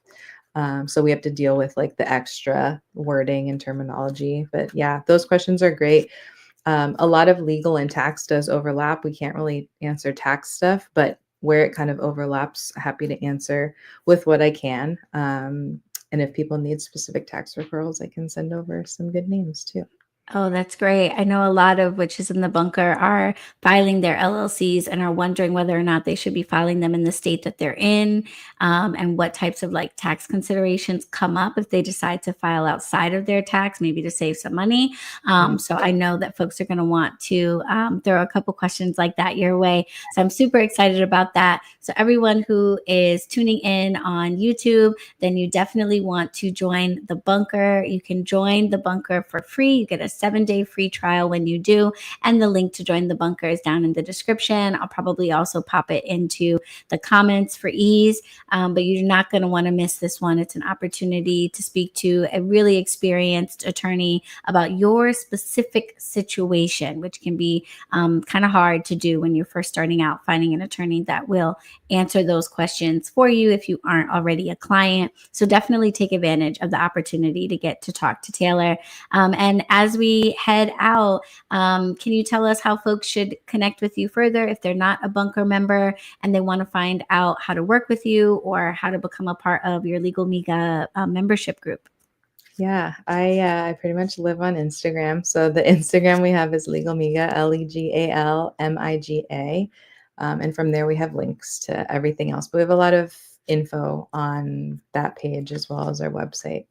So we have to deal with like the extra wording and terminology. But yeah, those questions are great. A lot of legal and tax does overlap. We can't really answer tax stuff, but where it kind of overlaps, happy to answer with what I can. And if people need specific tax referrals, I can send over some good names too. Oh, that's great. I know a lot of witches in the bunker are filing their LLCs and are wondering whether or not they should be filing them in the state that they're in, and what types of like tax considerations come up if they decide to file outside of their tax, maybe to save some money. Mm. So I know that folks are going to want to throw a couple questions like that your way. So I'm super excited about that. So everyone who is tuning in on YouTube, then you definitely want to join the bunker. You can join the bunker for free. You get a 7-day free trial when you do. And the link to join the bunker is down in the description. I'll probably also pop it into the comments for ease. But you're not going to want to miss this one. It's an opportunity to speak to a really experienced attorney about your specific situation, which can be kind of hard to do when you're first starting out, finding an attorney that will answer those questions for you if you aren't already a client. So definitely take advantage of the opportunity to get to talk to Taylor. And as we head out, can you tell us how folks should connect with you further if they're not a bunker member and they want to find out how to work with you or how to become a part of your Legal Miga membership group? Yeah, I pretty much live on Instagram. So the Instagram we have is Legal Miga, LEGALMIGA. And from there we have links to everything else. But we have a lot of info on that page as well as our website.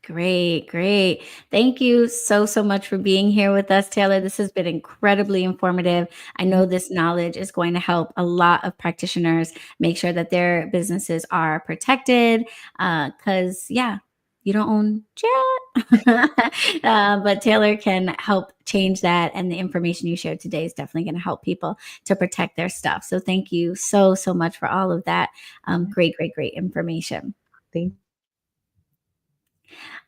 Great, great. Thank you so, so much for being here with us, Taylor. This has been incredibly informative. I know this knowledge is going to help a lot of practitioners make sure that their businesses are protected. Because, yeah, you don't own shit. But Taylor can help change that. And the information you shared today is definitely going to help people to protect their stuff. So thank you so, so much for all of that. Great, great, great information. Thank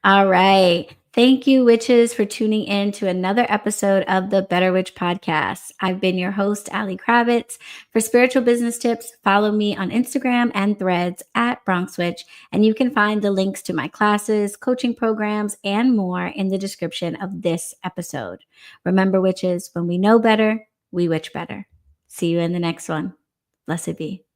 All right. Thank you, witches, for tuning in to another episode of the Better Witch podcast. I've been your host, Ali Kravitz. For spiritual business tips, follow me on Instagram and Threads at Bronx Witch, and you can find the links to my classes, coaching programs, and more in the description of this episode. Remember, witches, when we know better, we witch better. See you in the next one. Blessed be.